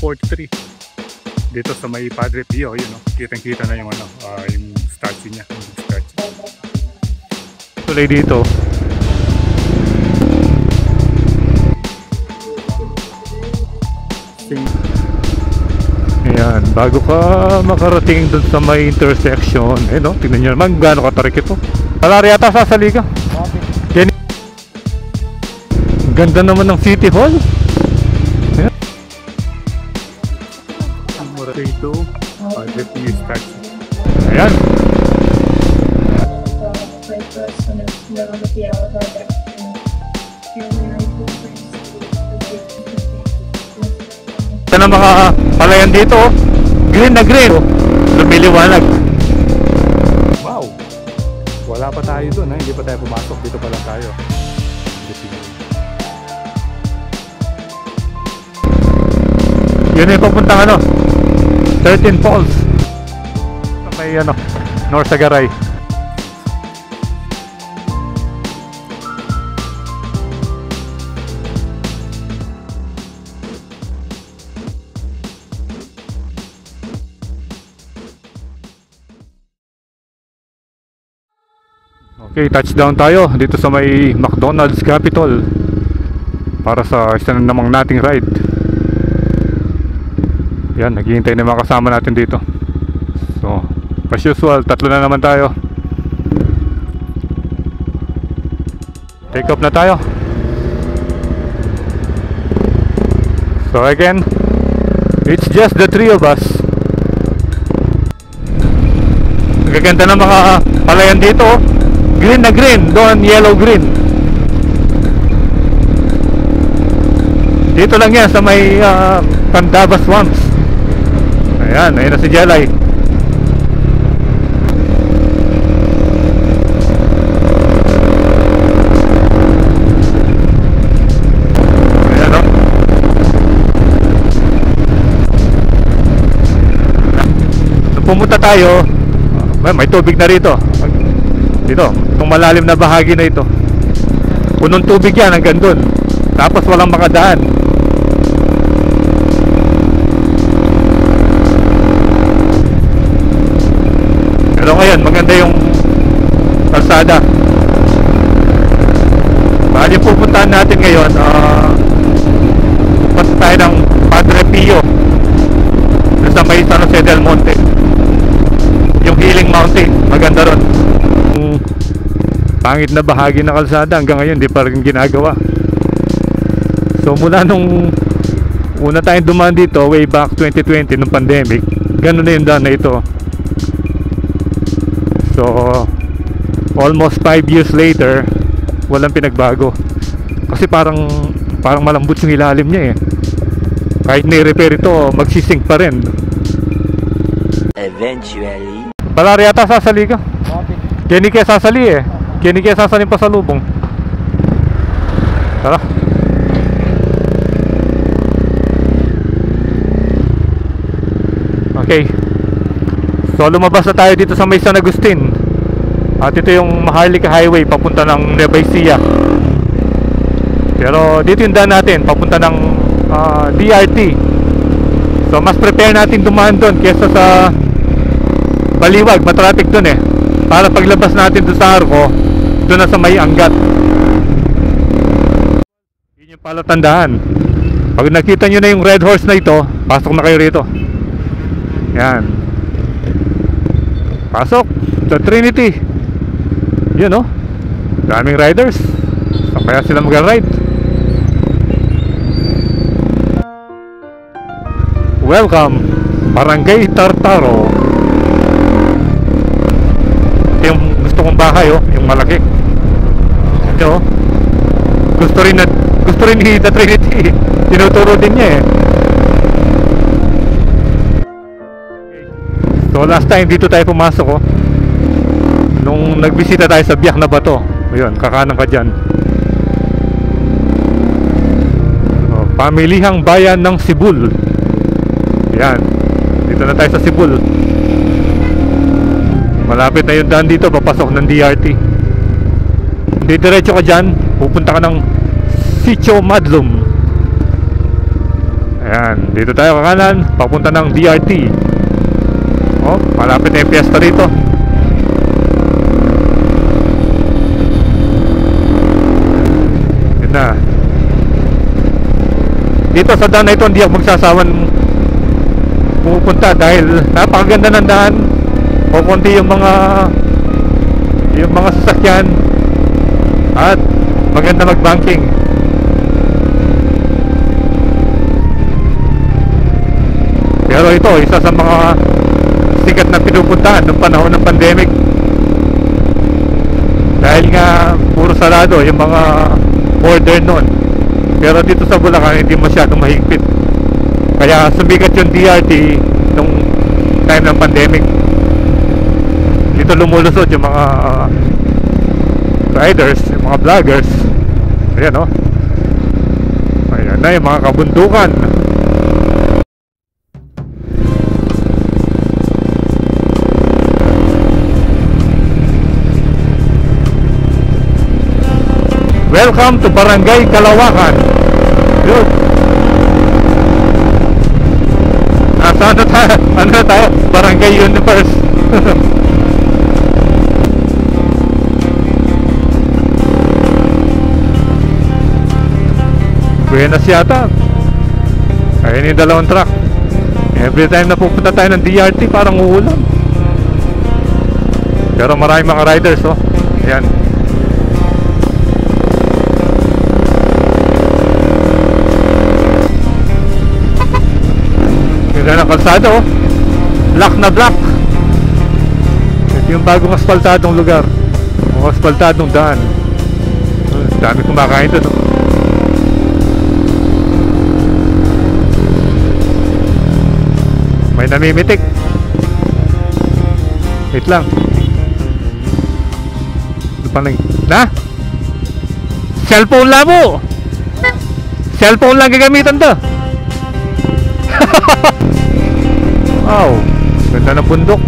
43 dito sa may Padre Pio. Yun, no? Kitang-kita na yung ano, yung statue niya, yung statue. Tuloy dito. Ayan, bago ka makarating dun sa may intersection, eh no, tingnan nyo naman gaano katarik ito. Palari yata sasali ka. Yan. Ganda naman ng City Hall. Ayan. Ito, Padre Pio statue. Ayan. Ito na mga palayan dito, green na green, lumiliwanag. Wow, wala pa tayo dun, hindi pa tayo pumasok, dito pa lang tayo. Yun yung papuntang ano, 13 Falls. May ano, North Sagaray. Okay, touchdown tayo dito sa may McDonald's Capitol para sa isa na namang nating ride. Yan, naghihintay na mga kasama natin dito. So, as usual, tatlo na naman tayo. Take off na tayo. So again, it's just the three of us. Nagaganda na mga palayan dito. Green na green, doon yellow green. Dito lang yan sa may Pandava Swamps. Ayan, ayun na si Jelay. Ayan, o. Nung pumunta tayo, may tubig na rito. Dito, itong malalim na bahagi na ito, punong tubig yan hanggang dun. Tapos walang makadaan. Pero ngayon, maganda yung kalsada. Bali pupuntahan natin ngayon, punta tayo ng Padre Pio sa may San Jose del Monte, yung Healing Mountain. Maganda ron. Pangit na bahagi ng kalsada hanggang ngayon di pa rin ginagawa. So mula nung una tayong dumaan dito way back 2020 nung pandemic, ganun na yung daan na ito. So almost 5 years later, walang pinagbago. Kasi parang malambot yung ilalim niya eh. Kahit na-repair ito, magsisink pa rin. Eventually. Palari yata sasali ka. Kenny kaya sasali eh. Kenny kaya sasali pa sa lubong. Tara. Okay. So lumabas na tayo dito sa may San Agustin. At ito yung Maharlika Highway papunta ng Nueva Ecija. Pero dito yung daan natin papunta ng DRT. So mas prepare natin dumaan doon kesa sa Baliwag, matraffic doon eh. Para paglabas natin doon sa Arco, doon na sa may Angat. Yun yung palatandaan. Pag nakita nyo na yung red horse na ito, pasok na kayo rito. Yan. Pasok sa Trinity. Yun oh. Daming riders. So kaya sila mag-ride. Welcome, Barangay Tartaro. Ito yung gusto kong bahay oh, yung malaki. Ito oh. Gusto rin ni The Trinity. Tinuturo din niya eh. So last time dito tayo pumasok oh. Nung nagbisita tayo sa Biak na Bato. Ayun, kakanan ka dyan. So, Pamilihang Bayan ng Sibul. Yan. Dito na tayo sa Sibul. Malapit na yung daan dito, papasok ng DRT. Hindi diretso ka dyan, pupunta ka ng Sitio Madlum. Ayan, dito tayo kakanan, papunta ng DRT. Oh, malapit na yung piyesta rito. Yun na. Dito sa daan na ito, hindi ako magsasawan pupunta dahil napakaganda ng daan. O konti yung mga sasakyan at maganda mag-banking. Pero ito, isa sa mga sikat na pinupuntahan noong panahon ng pandemic. Dahil nga puro sarado yung mga border noon. Pero dito sa Bulacan hindi masyadong mahigpit. Kaya sumikat yung DRT nung time ng pandemic. Dito lumulusot yung mga riders, yung mga vloggers. Ayan o. Ayan na yung mga kabundukan. Welcome to Barangay Kalawakan. Good. Saan na tayo? Ano na tayo? Barangay Universe. Buenas yata. Ayun yung dalawang truck. Every time na pupunta tayo ng DRT parang uulan. Pero maraming mga riders oh. Ayan. Ganda ng kalsada oh. Black na black. Ito yung bagong asfaltadong lugar. O asfaltadong daan. Dami kumakain doon oh. May namimitik. Wait lang. Ano pa lang? Na? Cellphone lang mo. Cellphone lang gagamitan to. Wow, ganda ng bundok.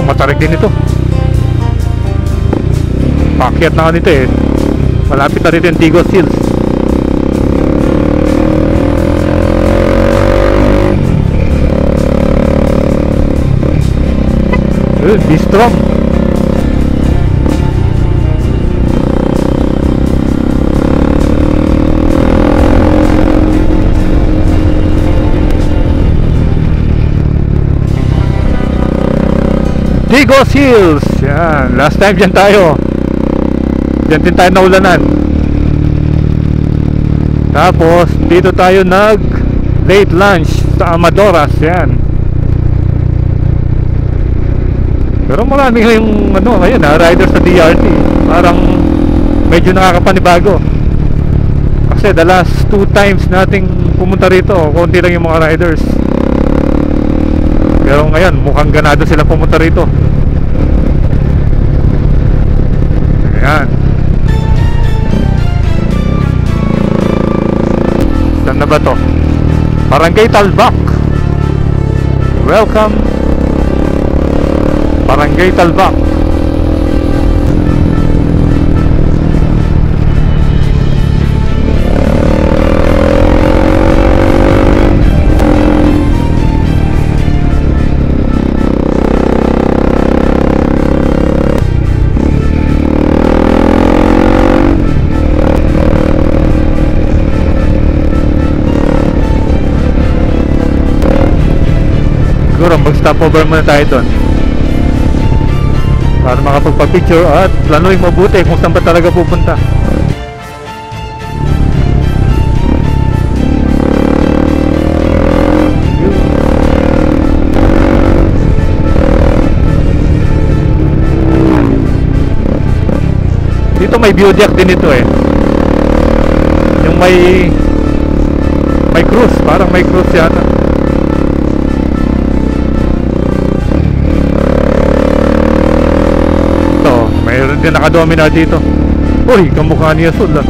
Matarik din ito. Pakyat na nito eh. Malapit na rin yung Digos Hills. Bistrom. Digos Hills. Yan, last time dyan tayo. Dyan din tayo naulanan. Tapos dito tayo nag late lunch sa Amadoras. Yan. Pero marami yung ano, ayun ha, riders sa DRT. Parang medyo nakakapanibago. Kasi the last 2 times nating pumunta rito, konti lang yung mga riders. Pero ngayon mukhang ganado sila pumunta rito. Ayan. Saan na ba to? Barangay Talbak. Welcome Barangay Talbak. Siguro mag-stopover muna tayo doon para makapagpa-picture at planuhin mabuti kung saan ba talaga pupunta. Ito may view deck din ito eh. Yung may cruise, parang may cruise yata. Ito, mayroon din nakadominar dito. Uy, kamukha niya Sul ah.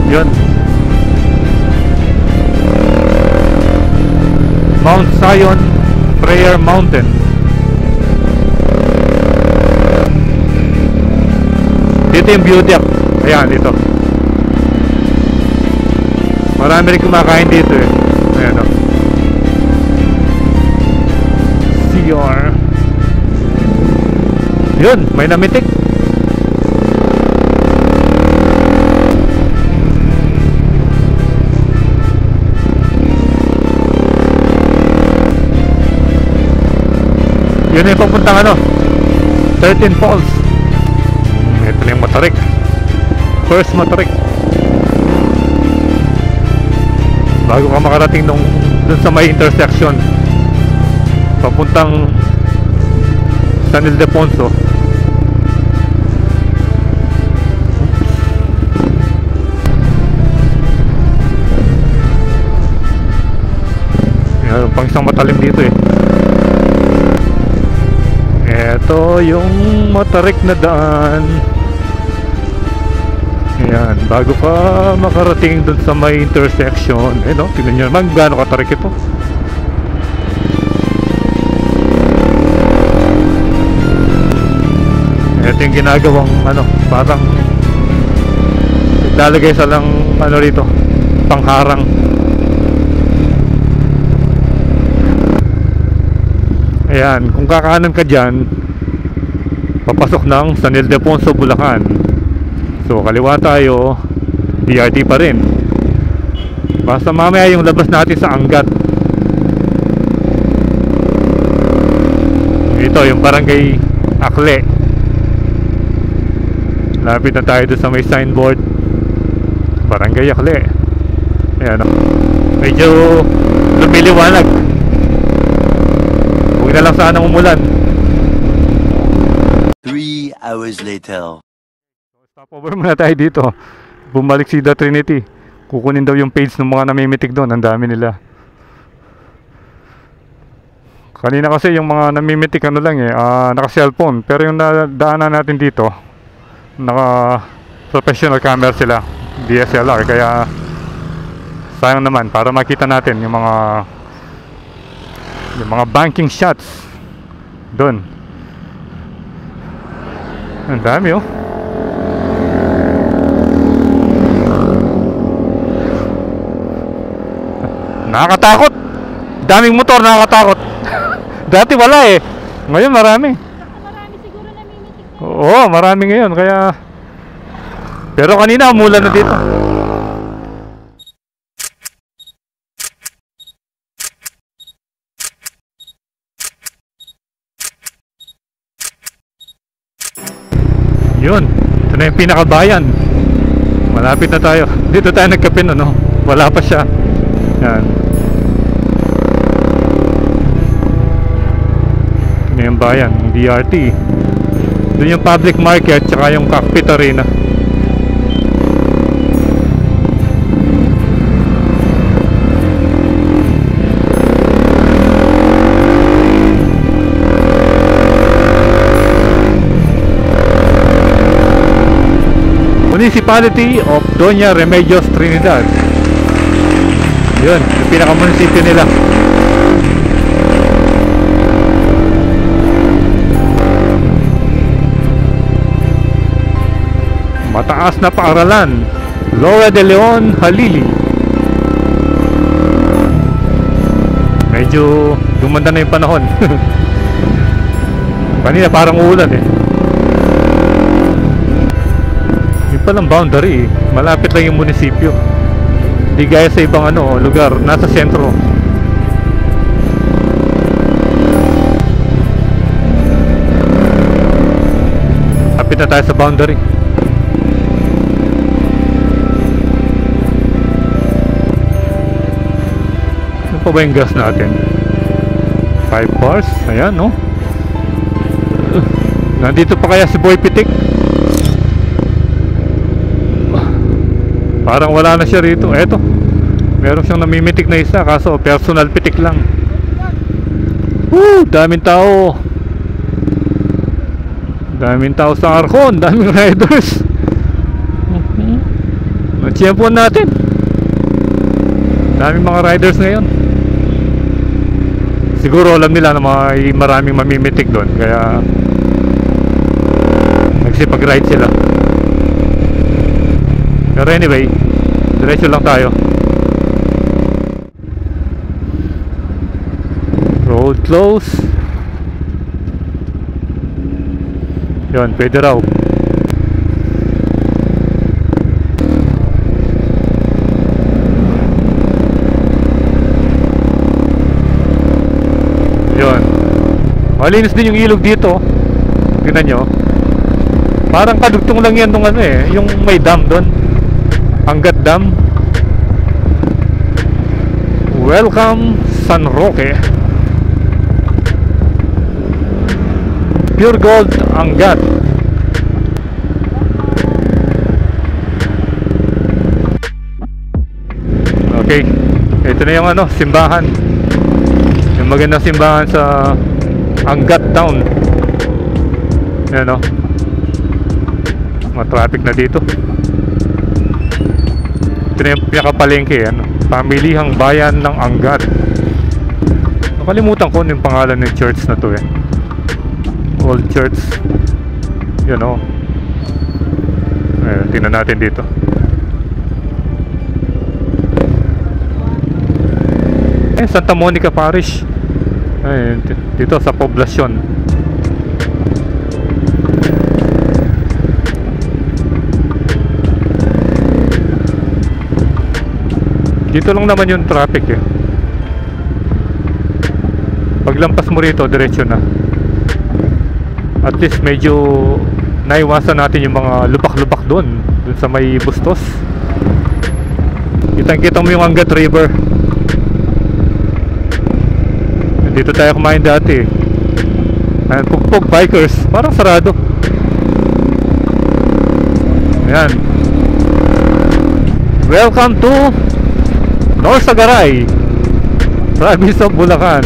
Yun, Mount Zion Prayer Mountain. Dito yung view deck. Ayan, dito. Marami rin kumakain dito eh. Ayan o. CR. Yun, may namitik. Yun yung papuntang ano, 13 Falls. Ito na yung Matarik. First Matarik. Bago ka makarating dun sa may intersection papuntang San Ildefonso. Meron pang isang matalim dito eh. Ito yung Matarik na daan. Ayan, bago ka makarating dun sa may intersection. Eh no, tignan nyo naman gaano katarik ito. Ito yung ginagawang ano, parang lalagay sa lang ano rito, pangharang. Ayan, kung kakanan ka dyan, papasok ng San Ildefonso, Bulacan. So kaliwa tayo, DRT pa rin. Basta mamaya yung labas natin sa Angat. Ito yung barangay Akle. Lapit na tayo doon sa may signboard, Barangay Akle. Ayan, medyo lumiliwanag. Huwag na lang sana umulan. 3 hours later. Stopover muna tayo dito. Bumalik si The Trinity. Kukunin daw yung page ng mga namimitik doon. Ang dami nila. Kanina kasi yung mga namimitik ano lang eh, naka-cellphone. Pero yung nadaanan natin dito, naka-professional camera sila, DSLR. Kaya sayang naman para makita natin yung mga banking shots doon. Ang dami oh. Nakakatakot. Daming motor, nakakatakot. Dati wala eh. Ngayon marami. Marami siguro namimitik. Oo, marami ngayon kaya. Pero kanina umulan na dito. Yun, ito na yung pinakabayan. Malapit na tayo. Dito tayo nagkape no? Wala pa siya. Yan. Ito na yung bayan, yung DRT. Doon yung public market, tsaka yung cockpit arena. Municipality of Doña Remedios Trinidad. Yun, yung pinaka-munisipyo nila. Mataas na paaralan, Laura de Leon Halili. Medyo gumanda na yung panahon. Kanina parang uulan eh. Yung palang boundary eh. Malapit lang yung munisipyo. Di gaya sa ibang lugar, nasa sentro. Lapit na tayo sa boundary. pa ba yung gas natin? 5 bars. Ayan, no? Nandito pa kaya si Boy Pitik? Parang wala na siya rito. Eto, meron siyang namimitik na isa, kaso personal pitik lang. Woo! Daming tao. Daming tao sa Arcon. Daming riders. Natsyempuan natin. Daming mga riders ngayon. Siguro alam nila na maraming mamimitik doon, kaya nagsipag-ride sila. Pero anyway, diretso lang tayo. Road close. Yun, pwede raw. Yun. Malinis din yung ilog dito. Tingnan nyo. Parang kadugtong lang yan nung ano eh, yung may dam doon. Angat Dam. Welcome San Roque. Pure Gold Angat. Okay, ito na yung ano, simbahan. Yung magandang simbahan sa Angat Town. Yan, no? Traffic na dito. Ito na yung pinakapalengke, ano? Pamilihang Bayan ng Angat. Nakalimutan ko yung pangalan ng church na to eh. Old Church. Yan, oh. Tingnan natin dito. Santa Monica Parish. Dito sa poblasyon. Dito lang naman yung traffic eh. Paglampas mo rito, diretso na. At least medyo naiwasan natin yung mga lupak-lupak doon sa may Bustos. Kitang-kita mo yung Angat River. Dito tayo kumain dati. Ayan, Pugpog Bikers. Parang sarado. Ayan. Welcome to Norsagaray, Province of Bulacan.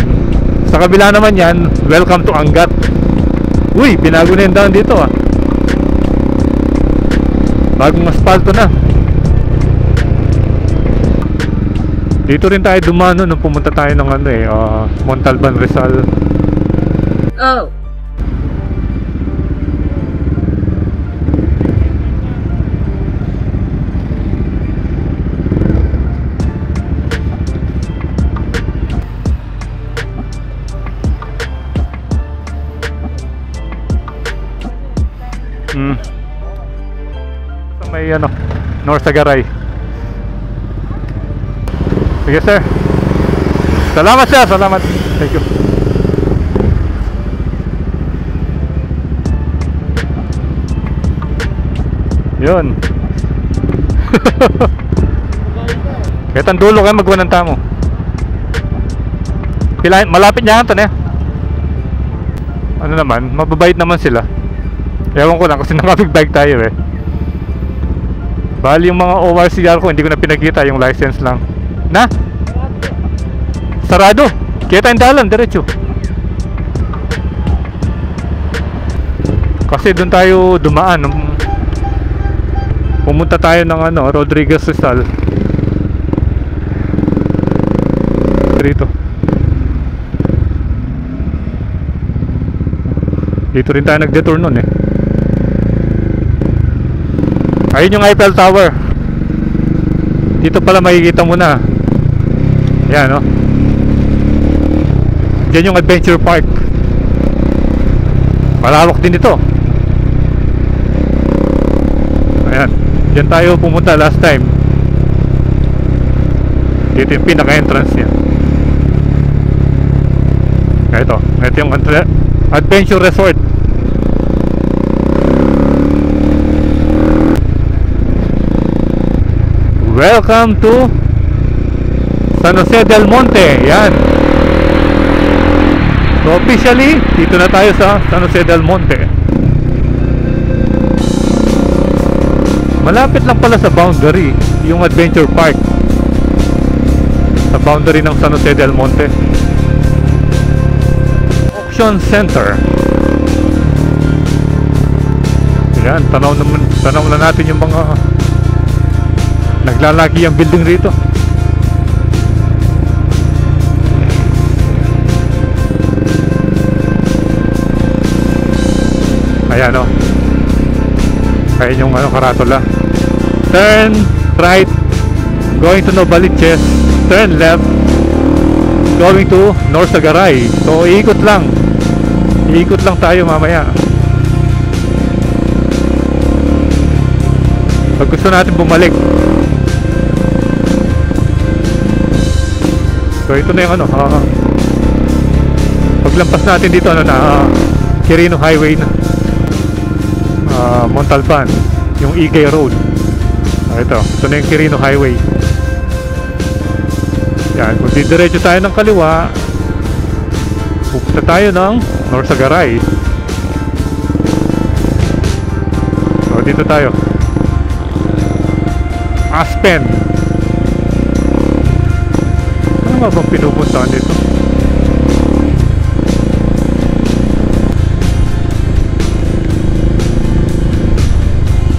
Sa kabila naman yan, welcome to Angat. Uy, binago na yung daan dito ah. Bagong asfalto na. Dito rin tayo dumano nung pumunta tayo ng ano eh, Montalban, Rizal. Oh. So may ano, Norsagaray. Sige sir. Salamat sir, salamat. Thank you. Yun. Kahit ang dulo kayo magwananta mo. Malapit niya ito na. Ano naman, mababait naman sila. Ewan ko lang kasi nakapig-bike tayo eh. Bali yung mga ORCR ko hindi ko na pinakita, yung license lang. Na? Sarado. Kita yung dalan, diretso. Kasi doon tayo dumaan. Pumunta tayo ng ano, Rodriguez Rizal. Dito. Dito rin tayo nag-detour nun eh. Ayun yung Eiffel Tower. Dito pala makikita mo na. Yan, no? Diyan yung Adventure Park. Malawak din ito. Ayan. Diyan tayo pumunta last time. Dito yung pinaka-entrance niya. Ito yung Adventure Resort. Welcome to San Jose del Monte. Yan. So officially, dito na tayo sa San Jose del Monte. Malapit lang pala sa boundary yung adventure park, sa boundary ng San Jose del Monte. Auction Center. Yan, tanaw na natin yung mga naglalaki ang building rito. Ayan o. Ayan yung karatula. Turn right going to Novaliches. Turn left going to Norsagaray. So iikot lang tayo mamaya. Pag gusto natin bumalik. So ito na yung paglampas natin dito Quirino Highway na, Montalban, yung Igay Road. Ito na yung Quirino Highway. Yan, kung didiretso tayo ng kaliwa, pupunta tayo ng Norsagaray. So dito tayo, Aspen. Ano nga bang pinupuntahan dito?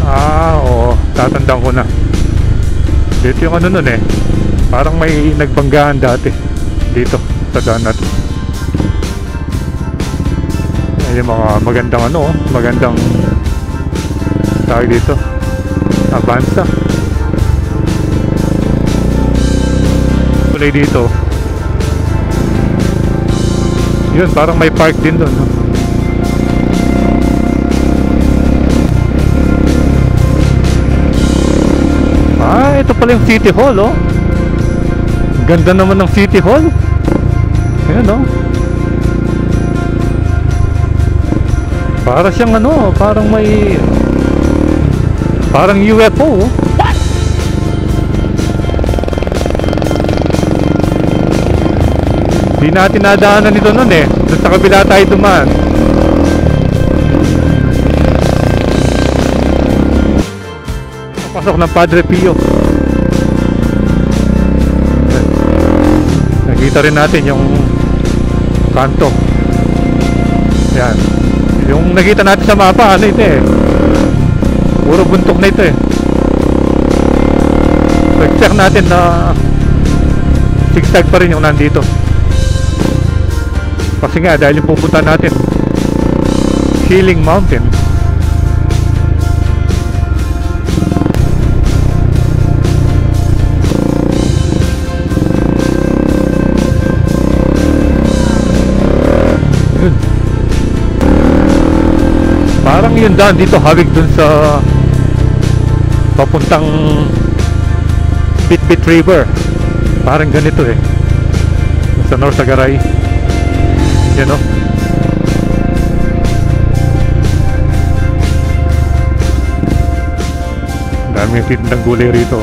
Oo, tatandaan ko na. Dito yung nun parang may nagbanggaan dati dito sa daan natin. Ay, yung mga magandang tawag dito, Avanza. Kulay dito. Yun, parang may park din doon, no? Ito pala yung City Hall, oh. Ganda naman ng City Hall. Ayan, oh. Para siyang parang UFO, oh. Di natin nadaanan ito nun doon sa kabila tayo dumaan. Pasok ng Padre Pio. Nakita rin natin yung kanto. Yan. Yung nakita natin sa mapa, ito puro buntok na ito So check natin na zigzag pa rin yung nandito. Kasi nga dahil yung pupunta natin Healing Mountain. Parang yun daan dito hawig dun sa papuntang Bitbit River. Parang ganito sa Norsagaray. Yan o. Daming tindang gulay rito.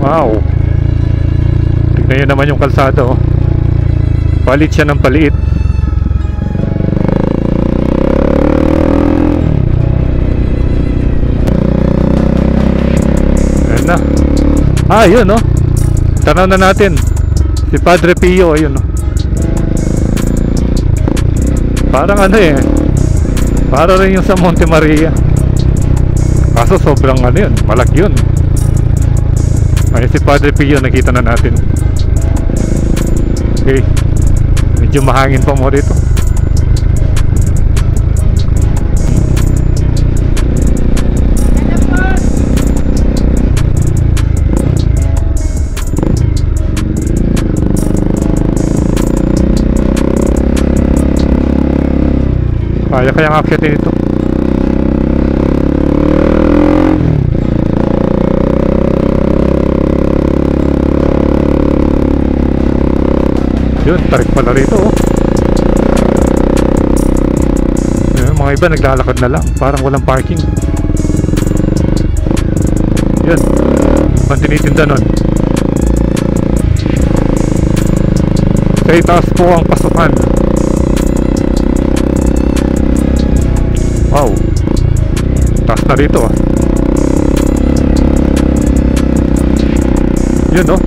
Wow. Tignan nyo naman yung kalsada, oh. Palit siya ng paliit. Ayan na. Yun, oh. Tanaw na natin si Padre Pio, ayun, oh. Parang para rin yung sa Monte Maria. Kaso sobrang yun, malaki yun. Ay, si Padre Pio, nakita na natin. Okay. Medyo mahangin pa mo dito. Kaya akyatin ito. Yun, tarik pala rito oh. Yung mga iba naglalakad na lang, parang walang parking. Yun, ang tinitinda nun. Sa itaas po ang pasukan. Wow, taas na rito ah. Yun oh,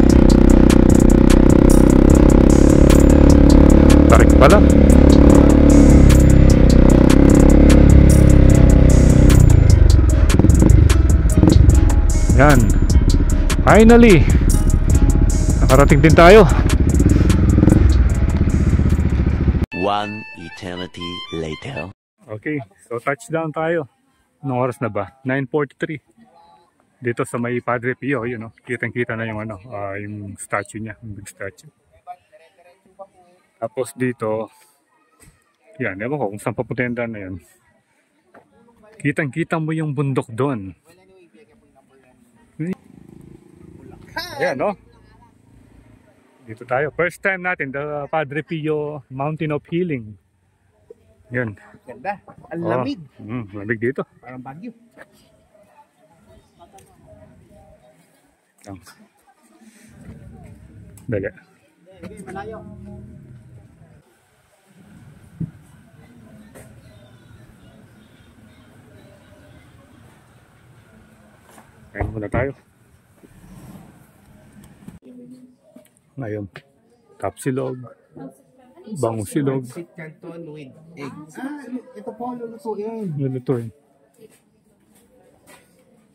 tarik pala. Yan, finally nakarating din tayo. One eternity later. Okay, so touchdown tayo. Anong oras na ba? 9:43. Dito sa may Padre Pio, yun, no? Kitang-kita na yung ano, yung statue niya, yung big statue. Tapos dito, yan, ewan ko kung saan papunta yung daan na yun. Kitang-kita mo yung bundok doon. Ayan, no? Dito tayo. First time natin, the Padre Pio Mountain of Healing. Yan. Ganda. Ang lamig. Lamig dito. Parang Baguio. Yan. Dali. Malayo. Kain muna tayo. Ngayon, tapsilog, bangusilog, Sweet canton with egg. Ito po lulutuin. lulutuin.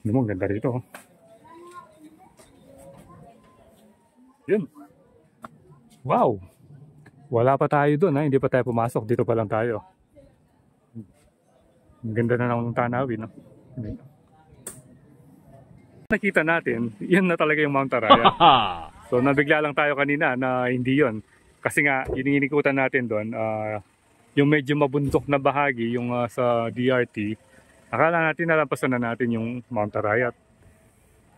Ano mo, ganda rito. Oh. Yun. Wow! Wala pa tayo doon, ha? Hindi pa tayo pumasok. Dito pa lang tayo. Ang ganda na ng tanawin, no? Nakita natin, yun na talaga yung Mount Arayat. So nabigla lang tayo kanina na hindi yon. Kasi nga, inikutan natin doon, yung medyo mabundok na bahagi, yung sa DRT, akala natin nalampasan na natin yung Mount Arayat.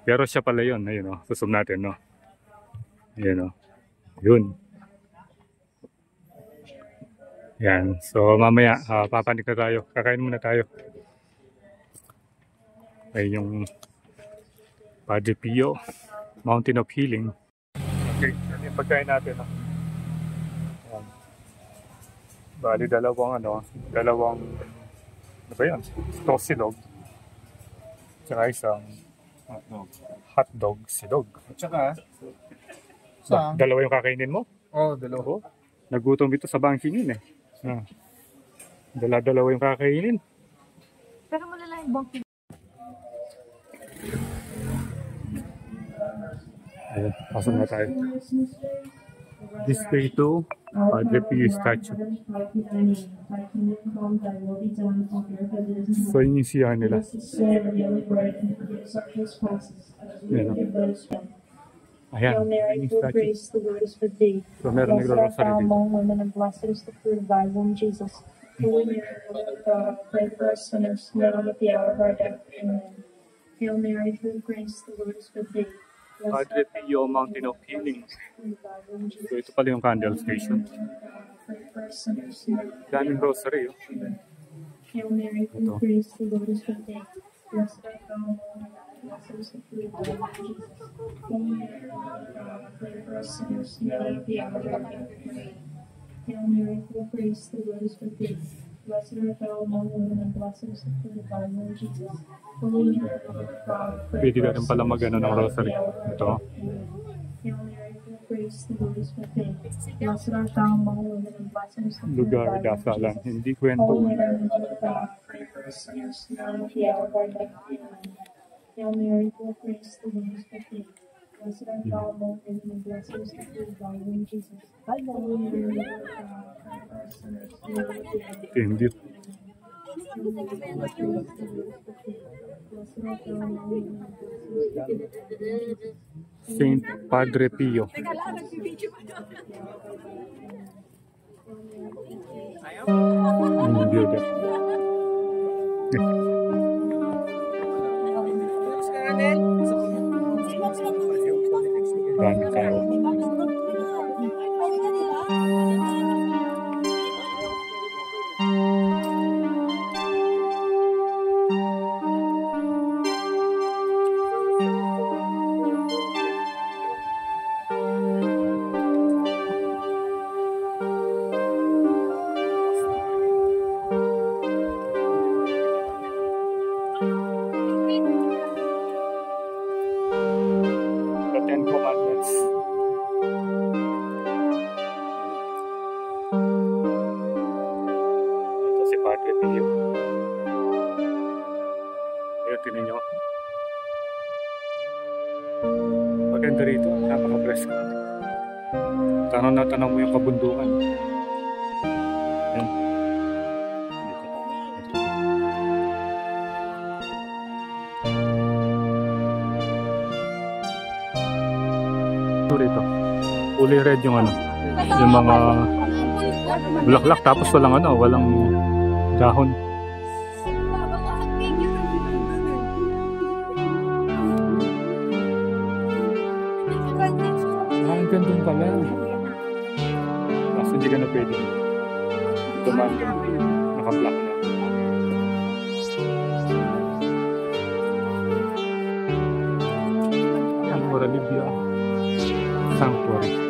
Pero siya pala yun, ayun o, susum natin, no? Ayun o, yun. Yan, so mamaya, papanik na tayo, kakain muna tayo. Ay yung Padre Pio Mountain of Healing. Okay, yung pagkain natin. Ayan. Bali dalawang ano ba yan? Tosilog. Tsaka isang hotdog silog. At saka, sa? Dalawa yung kakainin mo? Oh, dalawa. Oo. Nagutom ito sa banking yun eh. Dalawa yung kakainin. Pero malala yung bangkin. Ayan, pasok na tayo. This way to Padre Pio statue. So yun yung siya nila. Ayan. Ayan, yun yung statue. So meron nagro-rosary dito. Among women and blessed is the fruit of thy womb, Jesus. Holy Mary, Mother of God, pray for us sinners, now and at the hour of our death. Amen. Hail Mary, full of grace, the Lord is with thee. Padre Pio Mountain of Healing. So ito pala yung candle station. Daming rosary. Oh. Hail Mary, full of grace, the Lord is with thee. Blessed art thou among women, blessed is the fruit of thy womb, Jesus. Holy Mary, Mother of God, pray for us sinners, now and at the hour of our death. Amen. Hail Mary, full of grace, the Lord is with thee. Blessed art thou among women, and blessed is the fruit of thy womb, Jesus. Holy Mary, Mother of God, pray Pwede for ka us rin pala mag-ano ng sinners, now and at rosary. the hour of our Ito. death. Amen. Hail Mary, full of grace, the Lord is with thee. Blessed art thou among women, and blessed is the fruit of Lugar, thy womb, dasalan. Jesus. Hindi kwento. Holy Mary, Mother of God, pray for us sinners, now and at the hour of our death. Amen. Hail Mary, full of grace, the Lord is with thee. Blessed art thou among women, and blessed is the fruit of thy womb, Jesus. Holy Mary, Mother of God, pray for us sinners, now and at the hour of our death. Hindi. Hail Mary, full of grace, the Lord is with thee. Blessed art thou among women, and blessed is the fruit of thy womb, Jesus. Saint Padre Pio. Beauty. Dami tao. Maganda rito, napaka-presko. Tanaw na tanaw mo yung kabundukan. Ayan. Dito. Rito. Fully red yung ano, yung mga bulaklak tapos walang dahon. Hanggang doon pala. Kasi hindi ka na pwede. Dumaan doon. Naka-block na. Ang Moralibia Sanctuary.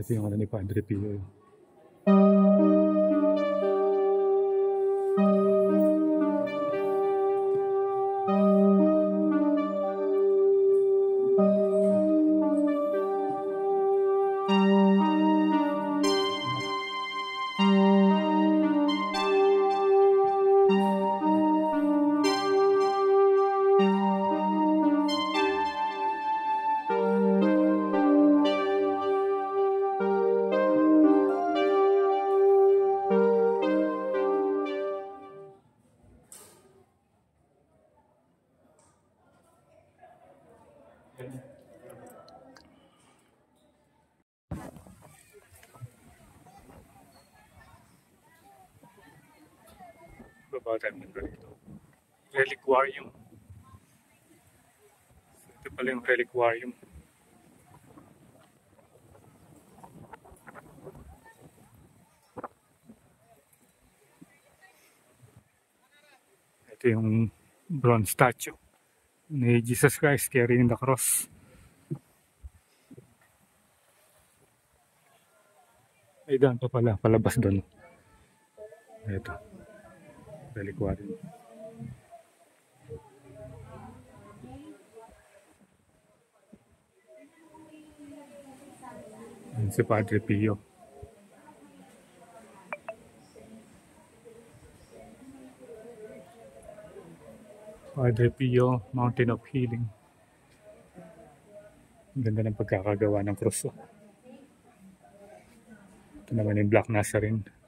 Ito yung ano ni Padre Pio. Baba tayo ng dito. Reliquarium. Ito pala yung reliquarium. Ito yung bronze statue ni Jesus Christ carrying the cross. Ay, daan pa pala. Palabas doon. Ito. Reliquarium. Yan si Padre Pio. Padre Pio, Mountain of Healing. Ang ganda ng pagkakagawa ng krus. Ito naman yung Black Nazarene.